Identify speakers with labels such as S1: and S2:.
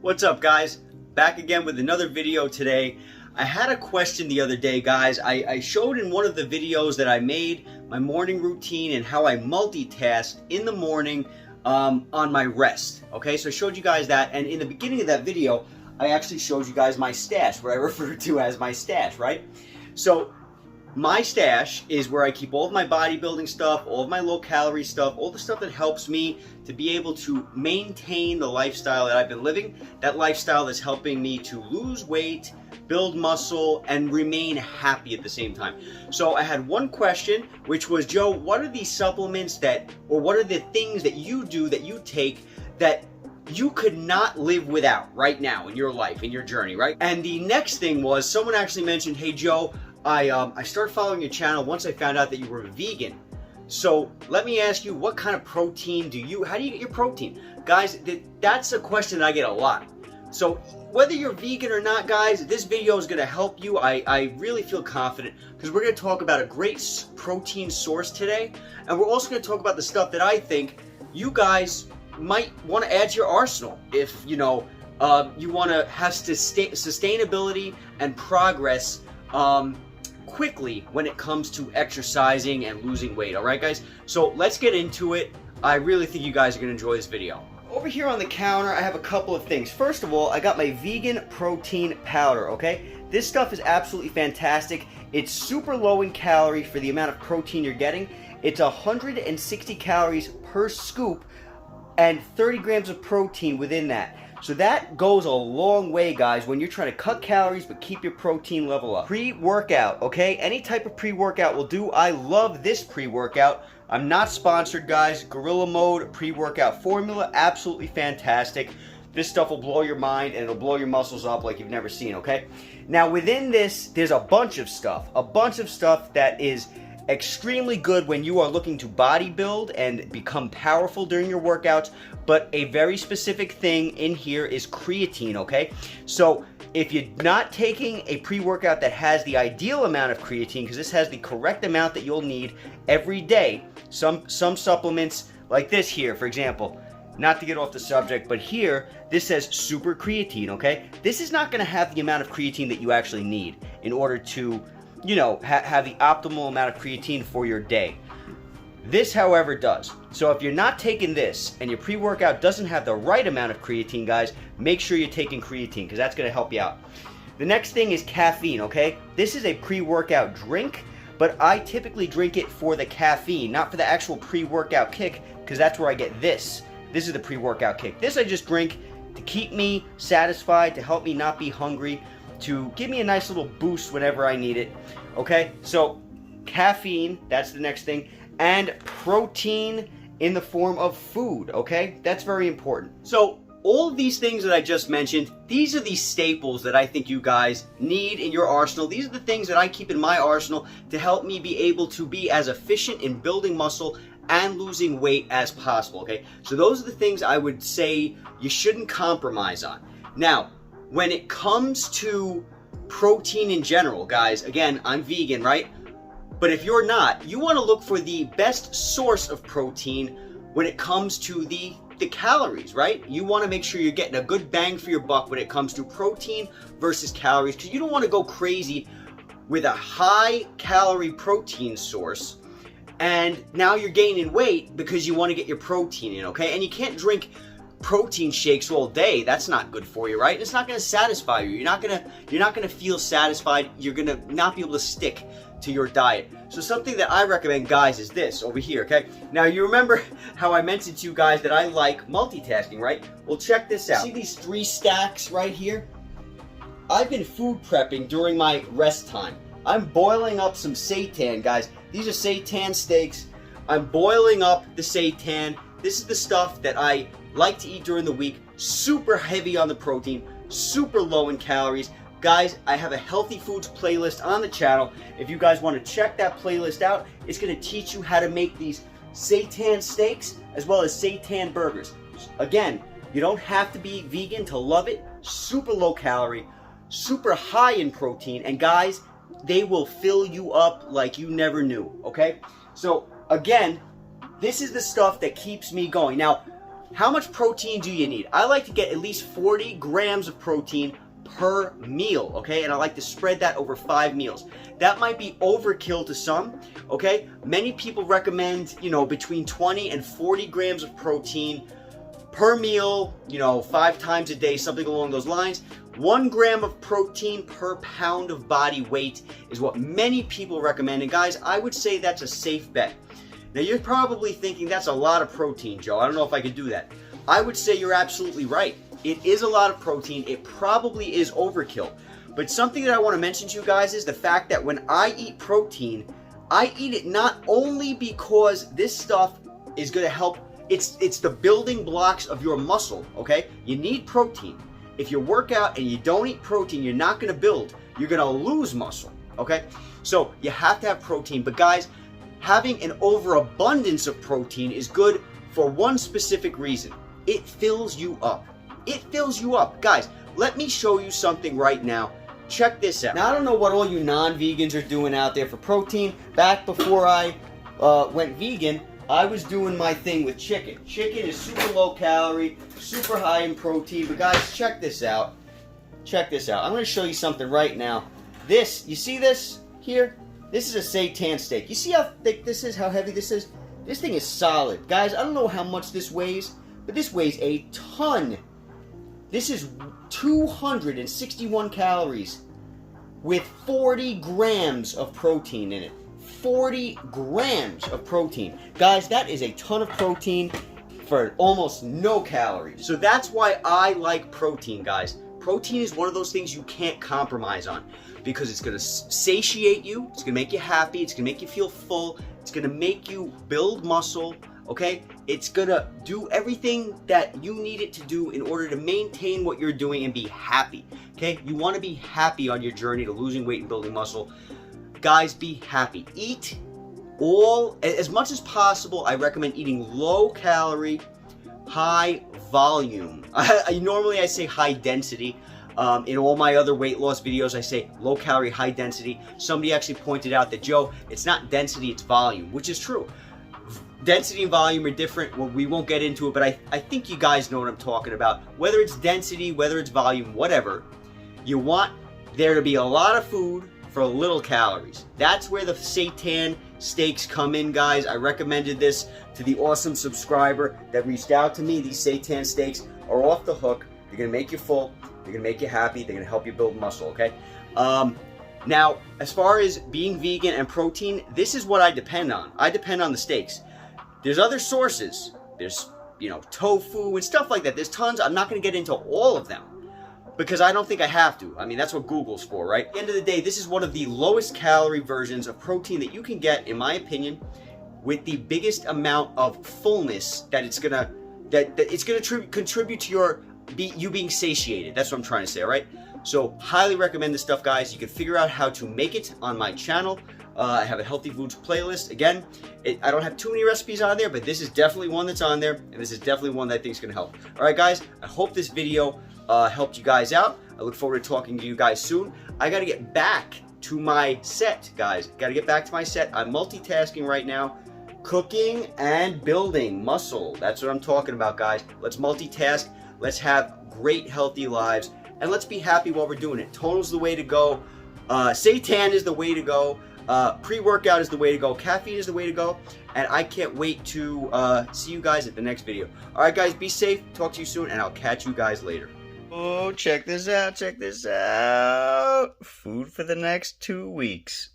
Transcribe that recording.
S1: What's up, guys? Back again with another video today. I had a question the other day, guys. I showed in one of the videos that I made my morning routine and how I multitask in the morning on my rest. Okay, so I showed you guys that, and in the beginning of that video, I actually showed you guys my stash, what I refer to as my stash, right? So my stash is where I keep all of my bodybuilding stuff, all of my low-calorie stuff, all the stuff that helps me to be able to maintain the lifestyle that I've been living, that lifestyle that's helping me to lose weight, build muscle, and remain happy at the same time. So I had one question, which was, Joe, what are these supplements or what are the things that you do, that you take, that you could not live without right now in your life, in your journey, right? And the next thing was, someone actually mentioned, hey, Joe, I started following your channel once I found out that you were vegan. So let me ask you, what kind of protein how do you get your protein? Guys, that's a question that I get a lot. So whether you're vegan or not, guys, this video is going to help you. I really feel confident because we're going to talk about a great protein source today. And we're also going to talk about the stuff that I think you guys might want to add to your arsenal if, you know, you want to have sustainability and progress quickly when it comes to exercising and losing weight. All right, guys? So let's get into it. I really think you guys are going to enjoy this video. Over here on the counter, I have a couple of things. First of all, I got my vegan protein powder, okay? This stuff is absolutely fantastic. It's super low in calorie for the amount of protein you're getting. It's 160 calories per scoop and 30 grams of protein within that. So that goes a long way, guys, when you're trying to cut calories but keep your protein level up. Pre-workout, okay? Any type of pre-workout will do. I love this pre-workout. I'm not sponsored, guys. Gorilla Mode pre-workout formula, absolutely fantastic. This stuff will blow your mind and it'll blow your muscles up like you've never seen, okay? Now, within this, there's a bunch of stuff that is extremely good when you are looking to bodybuild and become powerful during your workouts, but a very specific thing in here is creatine, okay? So if you're not taking a pre-workout that has the ideal amount of creatine, because this has the correct amount that you'll need every day, some supplements like this here, for example, not to get off the subject, but here, this says super creatine, okay? This is not gonna have the amount of creatine that you actually need in order to, you know, have the optimal amount of creatine for your day. This, however, does. So if you're not taking this and your pre-workout doesn't have the right amount of creatine, guys, make sure you're taking creatine because that's going to help you out. The next thing is caffeine, okay? This is a pre-workout drink, but I typically drink it for the caffeine, not for the actual pre-workout kick, because that's where I get this. This is the pre-workout kick. This I just drink to keep me satisfied, to help me not be hungry, to give me a nice little boost whenever I need it, okay? So caffeine, that's the next thing, and protein in the form of food, okay? That's very important. So all of these things that I just mentioned, these are the staples that I think you guys need in your arsenal. These are the things that I keep in my arsenal to help me be able to be as efficient in building muscle and losing weight as possible, okay? So those are the things I would say you shouldn't compromise on. Now, when it comes to protein in general, guys, again, I'm vegan, right? But if you're not, you want to look for the best source of protein when it comes to the calories, right? You want to make sure you're getting a good bang for your buck when it comes to protein versus calories, because you don't want to go crazy with a high calorie protein source and now you're gaining weight because you want to get your protein in, okay? And you can't drink protein shakes all day. That's not good for you, right? It's not going to satisfy you. You're not going to feel satisfied. You're going to not be able to stick to your diet. So something that I recommend, guys, is this over here, okay? Now, you remember how I mentioned to you guys that I like multitasking, right? Well, check this out. See these 3 stacks right here? I've been food prepping during my rest time. I'm boiling up some seitan, guys. These are seitan steaks. I'm boiling up the seitan. This is the stuff that I like to eat during the week. Super heavy on the protein, super low in calories. Guys, I have a healthy foods playlist on the channel. If you guys want to check that playlist out, it's going to teach you how to make these seitan steaks as well as seitan burgers. Again, you don't have to be vegan to love it. Super low calorie, super high in protein, and guys, they will fill you up like you never knew, okay? So again, this is the stuff that keeps me going. Now, how much protein do you need? I like to get at least 40 grams of protein per meal, okay? And I like to spread that over 5 meals. That might be overkill to some, okay? Many people recommend, you know, between 20 and 40 grams of protein per meal, you know, 5 times a day, something along those lines. 1 gram of protein per pound of body weight is what many people recommend. And guys, I would say that's a safe bet. Now you're probably thinking that's a lot of protein, Joe. I don't know if I could do that. I would say you're absolutely right. It is a lot of protein. It probably is overkill. But something that I want to mention to you guys is the fact that when I eat protein, I eat it not only because this stuff is going to help. It's the building blocks of your muscle, okay? You need protein. If you work out and you don't eat protein, you're not going to build. You're going to lose muscle, okay? So you have to have protein. But guys, having an overabundance of protein is good for one specific reason. It fills you up. It fills you up. Guys, let me show you something right now. Check this out. Now, I don't know what all you non-vegans are doing out there for protein. Back before I went vegan, I was doing my thing with chicken. Chicken is super low calorie, super high in protein. But guys, check this out. Check this out. I'm going to show you something right now. This, you see this here? This is a seitan steak. You see how thick this is, how heavy this is? This thing is solid. Guys, I don't know how much this weighs, but this weighs a ton. This is 261 calories with 40 grams of protein in it. 40 grams of protein. Guys, that is a ton of protein for almost no calories. So that's why I like protein, guys. Protein is one of those things you can't compromise on because it's going to satiate you, it's going to make you happy, it's going to make you feel full, it's going to make you build muscle, okay? It's going to do everything that you need it to do in order to maintain what you're doing and be happy, okay? You want to be happy on your journey to losing weight and building muscle. Guys, be happy. Eat as much as possible. I recommend eating low calorie, high volume. Normally I say high density. In all my other weight loss videos, I say low calorie, high density. Somebody actually pointed out that, Joe, it's not density, it's volume, which is true. Density and volume are different. Well, we won't get into it, but I think you guys know what I'm talking about. Whether it's density, whether it's volume, whatever, you want there to be a lot of food for little calories. That's where the seitan steaks come in, guys. I recommended this to the awesome subscriber that reached out to me. These seitan steaks are off the hook. They're gonna make you full. They're gonna make you happy. They're gonna help you build muscle, okay? Now, as far as being vegan and protein, this is what I depend on. I depend on the steaks. There's other sources. There's, you know, tofu and stuff like that. There's tons. I'm not gonna get into all of them because I don't think I have to. I mean, that's what Google's for, right? At the end of the day, this is one of the lowest calorie versions of protein that you can get, in my opinion, with the biggest amount of fullness that it's gonna contribute to you being satiated. That's what I'm trying to say, all right? So highly recommend this stuff, guys. You can figure out how to make it on my channel. I have a healthy foods playlist. Again, I don't have too many recipes on there, but this is definitely one that's on there, and this is definitely one that I think is gonna help. All right, guys, I hope this video helped you guys out. I look forward to talking to you guys soon. I gotta get back to my set, guys. Gotta get back to my set. I'm multitasking right now. Cooking and building muscle. That's what I'm talking about, guys. Let's multitask. Let's have great, healthy lives. And let's be happy while we're doing it. Tonal's the way to go. Seitan is the way to go. Pre-workout is the way to go. Caffeine is the way to go. And I can't wait to see you guys at the next video. All right, guys, be safe. Talk to you soon, and I'll catch you guys later. Oh, check this out. Check this out. Food for the next 2 weeks.